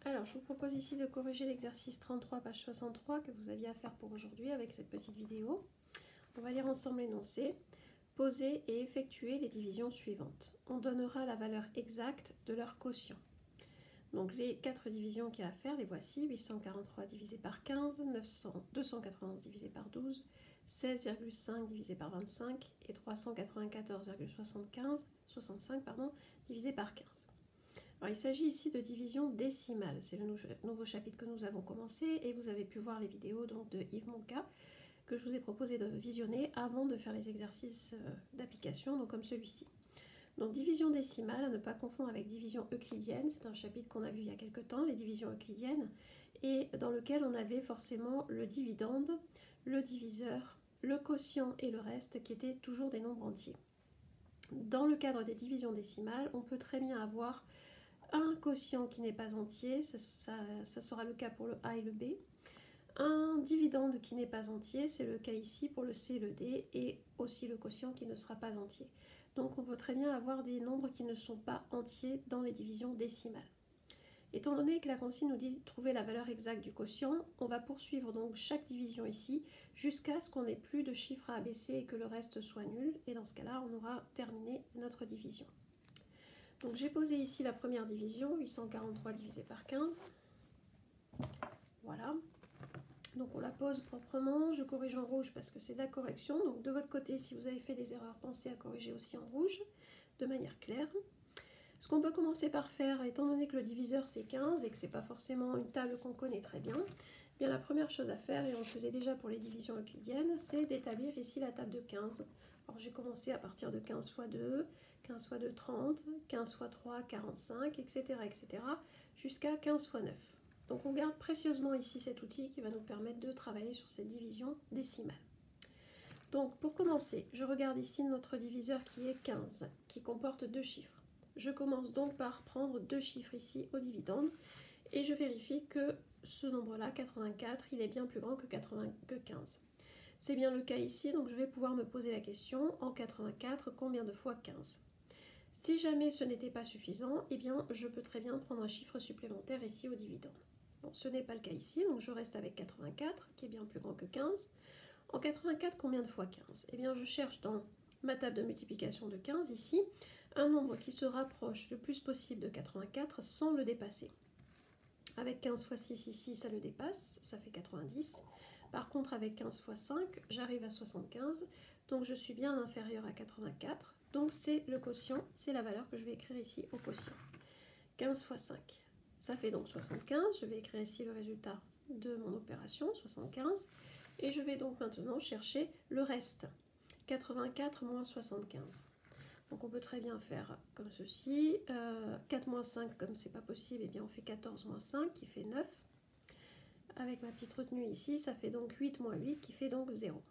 Alors, je vous propose ici de corriger l'exercice 33, page 63 que vous aviez à faire pour aujourd'hui avec cette petite vidéo. On va lire ensemble l'énoncé. Poser et effectuer les divisions suivantes. On donnera la valeur exacte de leur quotient. Donc les 4 divisions qu'il y a à faire, les voici. 843 divisé par 15, 291 divisé par 12, 16,5 divisé par 25 et 394,65 divisé par 15. Alors, il s'agit ici de division décimale. C'est le nouveau chapitre que nous avons commencé et vous avez pu voir les vidéos donc, de Yves Monca que je vous ai proposé de visionner avant de faire les exercices d'application, donc comme celui-ci. Donc division décimale, à ne pas confondre avec division euclidienne, c'est un chapitre qu'on a vu il y a quelques temps, les divisions euclidiennes, et dans lequel on avait forcément le dividende, le diviseur, le quotient et le reste qui étaient toujours des nombres entiers. Dans le cadre des divisions décimales, on peut très bien avoir un quotient qui n'est pas entier, ça sera le cas pour le A et le B. Un dividende qui n'est pas entier, c'est le cas ici pour le C et le D, et aussi le quotient qui ne sera pas entier. Donc on peut très bien avoir des nombres qui ne sont pas entiers dans les divisions décimales. Étant donné que la consigne nous dit de trouver la valeur exacte du quotient, on va poursuivre donc chaque division ici jusqu'à ce qu'on n'ait plus de chiffres à abaisser et que le reste soit nul. Et dans ce cas-là, on aura terminé notre division. Donc j'ai posé ici la première division, 843 divisé par 15. Voilà. Donc on la pose proprement, je corrige en rouge parce que c'est de la correction. Donc de votre côté, si vous avez fait des erreurs, pensez à corriger aussi en rouge, de manière claire. Ce qu'on peut commencer par faire, étant donné que le diviseur c'est 15 et que ce n'est pas forcément une table qu'on connaît très bien, eh bien la première chose à faire, et on le faisait déjà pour les divisions euclidiennes, c'est d'établir ici la table de 15. Alors j'ai commencé à partir de 15 fois 2, 15 fois 2, 30, 15 fois 3, 45, etc. jusqu'à 15 fois 9. Donc on garde précieusement ici cet outil qui va nous permettre de travailler sur cette division décimale. Donc pour commencer, je regarde ici notre diviseur qui est 15, qui comporte 2 chiffres. Je commence donc par prendre 2 chiffres ici au dividende et je vérifie que ce nombre-là, 84, il est bien plus grand que 15. C'est bien le cas ici, donc je vais pouvoir me poser la question, en 84, combien de fois 15 ? Si jamais ce n'était pas suffisant, eh bien je peux très bien prendre un chiffre supplémentaire ici au dividende. Bon, ce n'est pas le cas ici, donc je reste avec 84, qui est bien plus grand que 15. En 84, combien de fois 15 ? Eh bien, je cherche dans ma table de multiplication de 15, ici, un nombre qui se rapproche le plus possible de 84 sans le dépasser. Avec 15 fois 6 ici, ça le dépasse, ça fait 90. Par contre, avec 15 fois 5, j'arrive à 75, donc je suis bien inférieur à 84. Donc c'est le quotient, c'est la valeur que je vais écrire ici au quotient. 15 fois 5. Ça fait donc 75, je vais écrire ici le résultat de mon opération, 75, et je vais donc maintenant chercher le reste, 84 moins 75. Donc on peut très bien faire comme ceci, 4 moins 5, comme c'est pas possible, et bien on fait 14 moins 5, qui fait 9. Avec ma petite retenue ici, ça fait donc 8 moins 8, qui fait donc 0.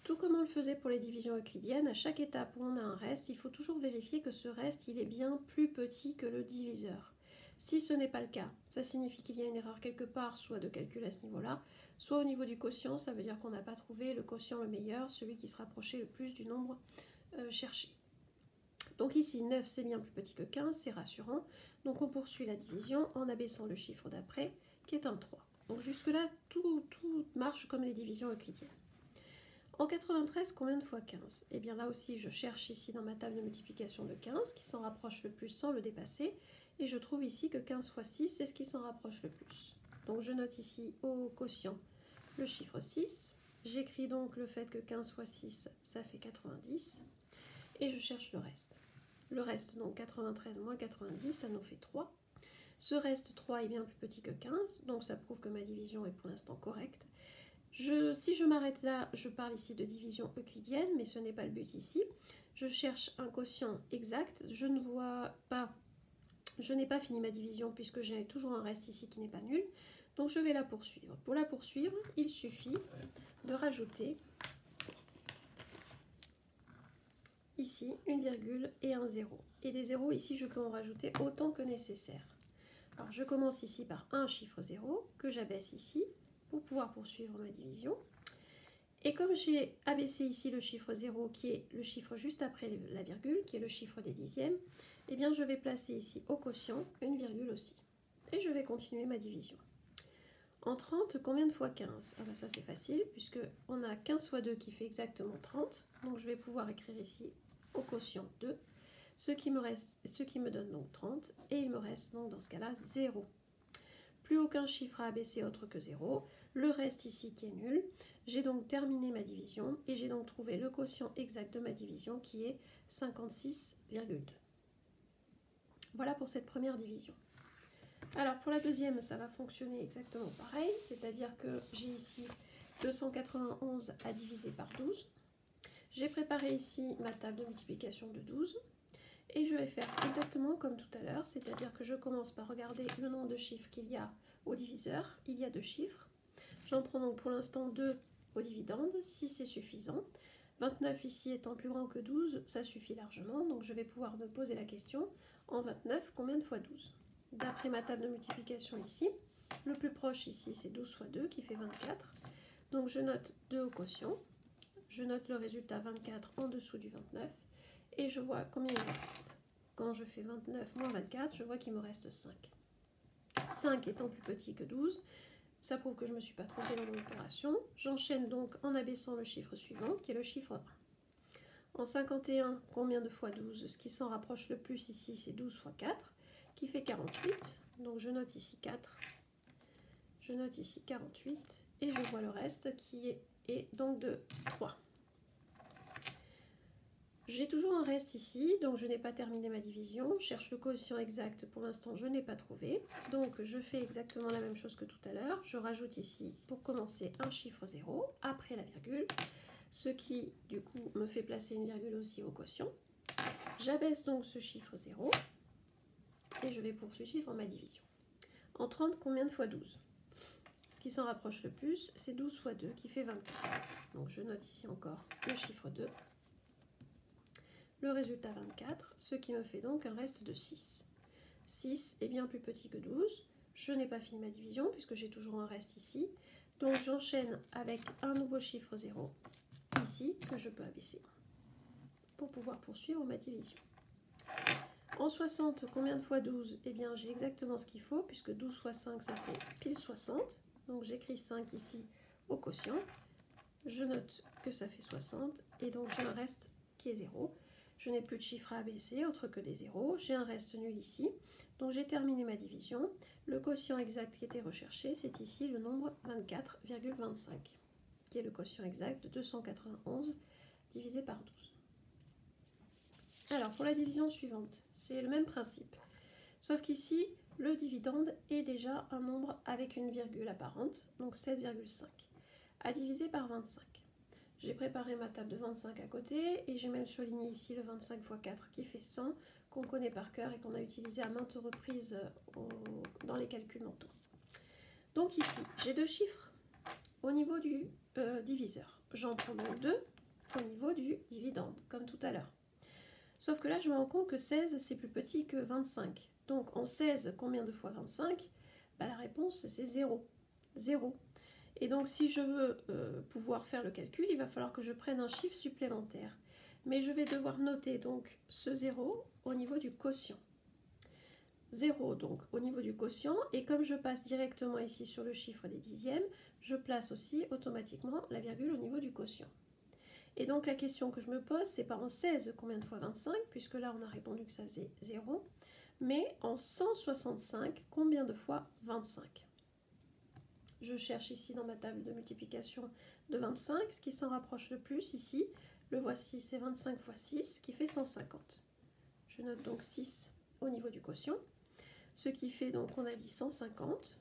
Tout comme on le faisait pour les divisions euclidiennes, à chaque étape où on a un reste, il faut toujours vérifier que ce reste il est bien plus petit que le diviseur. Si ce n'est pas le cas, ça signifie qu'il y a une erreur quelque part, soit de calcul à ce niveau-là, soit au niveau du quotient, ça veut dire qu'on n'a pas trouvé le quotient le meilleur, celui qui se rapprochait le plus du nombre cherché. Donc ici, 9 c'est bien plus petit que 15, c'est rassurant. Donc on poursuit la division en abaissant le chiffre d'après, qui est un 3. Donc jusque-là, tout marche comme les divisions euclidiennes. En 93, combien de fois 15 ? Eh bien là aussi, je cherche ici dans ma table de multiplication de 15, qui s'en rapproche le plus sans le dépasser. Et je trouve ici que 15 fois 6, c'est ce qui s'en rapproche le plus. Donc je note ici au quotient le chiffre 6. J'écris donc le fait que 15 fois 6, ça fait 90. Et je cherche le reste. Le reste, donc 93 moins 90, ça nous fait 3. Ce reste 3 est bien plus petit que 15, donc ça prouve que ma division est pour l'instant correcte. Si je m'arrête là, je parle ici de division euclidienne, mais ce n'est pas le but ici. Je cherche un quotient exact. Je n'ai pas fini ma division puisque j'ai toujours un reste ici qui n'est pas nul. Donc je vais la poursuivre. Pour la poursuivre, il suffit de rajouter ici une virgule et un zéro. Et des zéros ici, je peux en rajouter autant que nécessaire. Alors je commence ici par un chiffre 0 que j'abaisse ici pour pouvoir poursuivre ma division. Et comme j'ai abaissé ici le chiffre 0, qui est le chiffre juste après la virgule, qui est le chiffre des dixièmes, eh bien je vais placer ici au quotient une virgule aussi. et je vais continuer ma division. En 30, combien de fois 15? Ah ben ça c'est facile, puisque on a 15 fois 2 qui fait exactement 30. Donc je vais pouvoir écrire ici au quotient 2, ce qui me donne donc 30, et il me reste donc dans ce cas-là 0. Plus aucun chiffre à abaisser autre que 0, le reste ici qui est nul. J'ai donc terminé ma division, et j'ai donc trouvé le quotient exact de ma division qui est 56,2. Voilà pour cette première division. Alors pour la deuxième, ça va fonctionner exactement pareil, c'est-à-dire que j'ai ici 291 à diviser par 12. J'ai préparé ici ma table de multiplication de 12 et je vais faire exactement comme tout à l'heure, c'est-à-dire que je commence par regarder le nombre de chiffres qu'il y a au diviseur. Il y a 2 chiffres. J'en prends donc pour l'instant 2 au dividende, si c'est suffisant. 29 ici étant plus grand que 12, ça suffit largement, donc je vais pouvoir me poser la question, en 29, combien de fois 12? D'après ma table de multiplication ici, le plus proche ici c'est 12 fois 2 qui fait 24. Donc je note 2 au quotient, je note le résultat 24 en dessous du 29 et je vois combien il me reste. Quand je fais 29 moins 24, je vois qu'il me reste 5. 5 étant plus petit que 12, ça prouve que je ne me suis pas trompée dans mon opération. J'enchaîne donc en abaissant le chiffre suivant qui est le chiffre 1. En 51, combien de fois 12? Ce qui s'en rapproche le plus ici c'est 12 fois 4. Qui fait 48, donc je note ici 4, je note ici 48, et je vois le reste qui est donc de 3. J'ai toujours un reste ici, donc je n'ai pas terminé ma division, je cherche le quotient exact, pour l'instant je n'ai pas trouvé, donc je fais exactement la même chose que tout à l'heure, je rajoute ici pour commencer un chiffre 0, après la virgule, ce qui du coup me fait placer une virgule aussi au quotient. J'abaisse donc ce chiffre 0, et je vais poursuivre ma division. En 30, combien de fois 12? Ce qui s'en rapproche le plus, c'est 12 fois 2 qui fait 24. Donc je note ici encore le chiffre 2. Le résultat 24, ce qui me fait donc un reste de 6. 6 est bien plus petit que 12. Je n'ai pas fini ma division puisque j'ai toujours un reste ici. Donc j'enchaîne avec un nouveau chiffre 0 ici que je peux abaisser pour pouvoir poursuivre ma division. En 60, combien de fois 12? Eh bien, j'ai exactement ce qu'il faut, puisque 12 fois 5, ça fait pile 60. Donc, j'écris 5 ici au quotient. Je note que ça fait 60, et donc j'ai un reste qui est 0. Je n'ai plus de chiffres à abaisser, autre que des zéros. J'ai un reste nul ici. Donc, j'ai terminé ma division. Le quotient exact qui était recherché, c'est ici le nombre 24,25, qui est le quotient exact de 291 divisé par 12. Alors, pour la division suivante, c'est le même principe. Sauf qu'ici, le dividende est déjà un nombre avec une virgule apparente, donc 16,5, à diviser par 25. J'ai préparé ma table de 25 à côté, et j'ai même surligné ici le 25 x 4 qui fait 100, qu'on connaît par cœur et qu'on a utilisé à maintes reprises dans les calculs mentaux. Donc ici, j'ai 2 chiffres au niveau du diviseur. J'en prends donc 2 au niveau du dividende, comme tout à l'heure. Sauf que là, je me rends compte que 16, c'est plus petit que 25. Donc, en 16, combien de fois 25? La réponse, c'est 0. 0. Et donc, si je veux pouvoir faire le calcul, il va falloir que je prenne un chiffre supplémentaire. Mais je vais devoir noter donc ce 0 au niveau du quotient. 0 donc au niveau du quotient. Et comme je passe directement ici sur le chiffre des dixièmes, je place aussi automatiquement la virgule au niveau du quotient. Et donc la question que je me pose, c'est pas en 16 combien de fois 25, puisque là on a répondu que ça faisait 0, mais en 165 combien de fois 25. Je cherche ici dans ma table de multiplication de 25, ce qui s'en rapproche le plus ici, le voici, c'est 25 fois 6 qui fait 150. Je note donc 6 au niveau du quotient, ce qui fait donc, on a dit 150.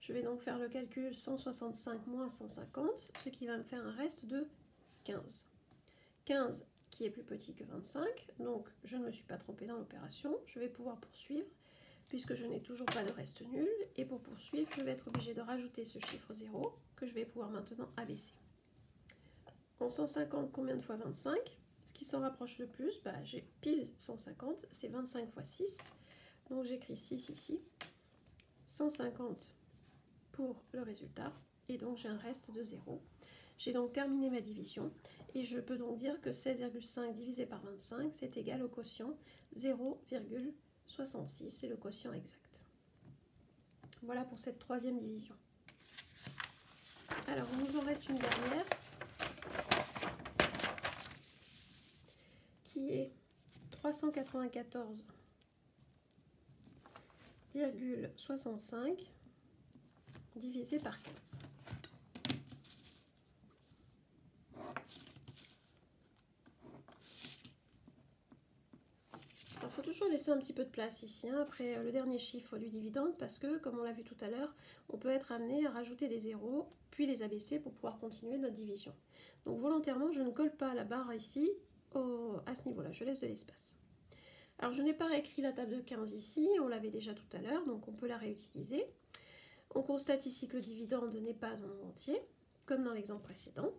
Je vais donc faire le calcul 165 moins 150, ce qui va me faire un reste de 15. 15 qui est plus petit que 25, donc je ne me suis pas trompée dans l'opération. Je vais pouvoir poursuivre puisque je n'ai toujours pas de reste nul. Et pour poursuivre, je vais être obligée de rajouter ce chiffre 0 que je vais pouvoir maintenant abaisser. En 150, combien de fois 25? Ce qui s'en rapproche le plus, j'ai pile 150, c'est 25 fois 6. Donc j'écris 6 ici. 150 pour le résultat, et donc j'ai un reste de 0. J'ai donc terminé ma division, et je peux donc dire que 16,5 divisé par 25, c'est égal au quotient 0,75. 66, c'est le quotient exact. Voilà pour cette troisième division. Alors, il nous en reste une dernière qui est 394,65 divisé par 15. Il faut toujours laisser un petit peu de place ici, hein, après le dernier chiffre du dividende, parce que, comme on l'a vu tout à l'heure, on peut être amené à rajouter des zéros, puis les abaisser pour pouvoir continuer notre division. Donc volontairement, je ne colle pas la barre ici, à ce niveau-là, je laisse de l'espace. Alors je n'ai pas réécrit la table de 15 ici, on l'avait déjà tout à l'heure, donc on peut la réutiliser. On constate ici que le dividende n'est pas en entier, comme dans l'exemple précédent.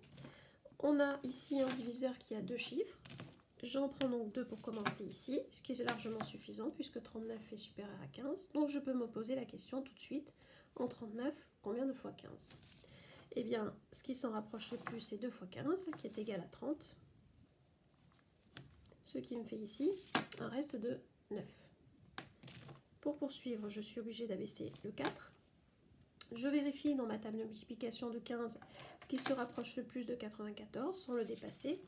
On a ici un diviseur qui a deux chiffres. J'en prends donc 2 pour commencer ici, ce qui est largement suffisant puisque 39 est supérieur à 15. Donc je peux me poser la question tout de suite, en 39, combien de fois 15? Eh bien, ce qui s'en rapproche le plus, c'est 2 fois 15, qui est égal à 30. Ce qui me fait ici un reste de 9. Pour poursuivre, je suis obligée d'abaisser le 4. Je vérifie dans ma table de multiplication de 15 ce qui se rapproche le plus de 94 sans le dépasser.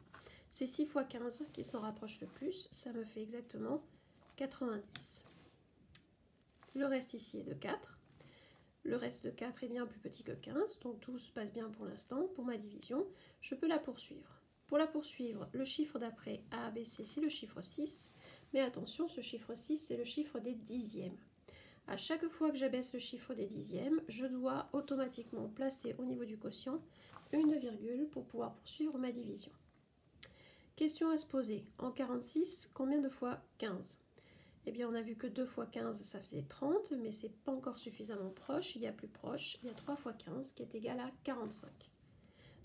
C'est 6 fois 15 qui s'en rapproche le plus, ça me fait exactement 90. Le reste ici est de 4. Le reste de 4 est bien plus petit que 15, donc tout se passe bien pour l'instant. Pour ma division, je peux la poursuivre. Pour la poursuivre, le chiffre d'après à abaisser, c'est le chiffre 6. Mais attention, ce chiffre 6, c'est le chiffre des dixièmes. À chaque fois que j'abaisse le chiffre des dixièmes, je dois automatiquement placer au niveau du quotient une virgule pour pouvoir poursuivre ma division. Question à se poser. En 46, combien de fois 15? Eh bien, on a vu que 2 fois 15, ça faisait 30, mais c'est pas encore suffisamment proche. Il y a plus proche, il y a 3 fois 15 qui est égal à 45.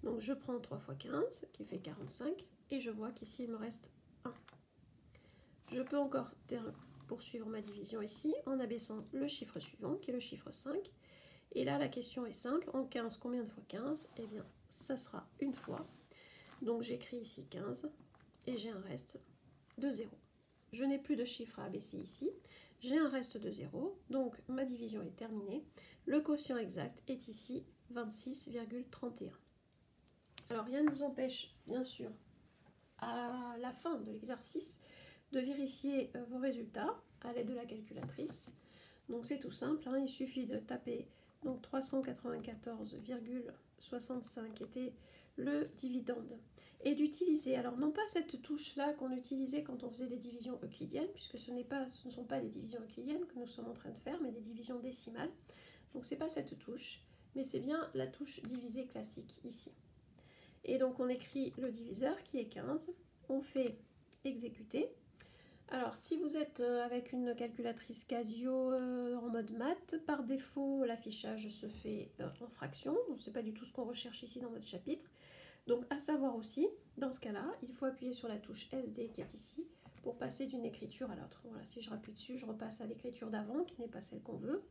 Donc, je prends 3 fois 15 qui fait 45 et je vois qu'ici, il me reste 1. Je peux encore poursuivre ma division ici en abaissant le chiffre suivant qui est le chiffre 5. Et là, la question est simple. En 15, combien de fois 15? Eh bien, ça sera une fois. Donc j'écris ici 15 et j'ai un reste de 0. Je n'ai plus de chiffre à abaisser ici. J'ai un reste de 0. Donc ma division est terminée. Le quotient exact est ici 26,31. Alors rien ne nous empêche, bien sûr, à la fin de l'exercice, de vérifier vos résultats à l'aide de la calculatrice. Donc c'est tout simple, hein, il suffit de taper donc 394,65 qui était le dividende et d'utiliser, alors non pas cette touche là qu'on utilisait quand on faisait des divisions euclidiennes, puisque ce ne sont pas des divisions euclidiennes que nous sommes en train de faire, mais des divisions décimales. Donc c'est pas cette touche, mais c'est bien la touche diviser classique ici. Et donc on écrit le diviseur qui est 15, on fait exécuter. Alors, si vous êtes avec une calculatrice Casio en mode maths, par défaut, l'affichage se fait en fractions. Donc, ce n'est pas du tout ce qu'on recherche ici dans notre chapitre. Donc, à savoir aussi, dans ce cas-là, il faut appuyer sur la touche SD qui est ici pour passer d'une écriture à l'autre. Voilà, si je rappuie dessus, je repasse à l'écriture d'avant, qui n'est pas celle qu'on veut.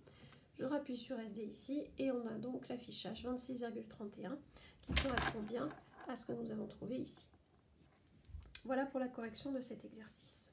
Je rappuie sur SD ici et on a donc l'affichage 26,31 qui correspond bien à ce que nous avons trouvé ici. Voilà pour la correction de cet exercice.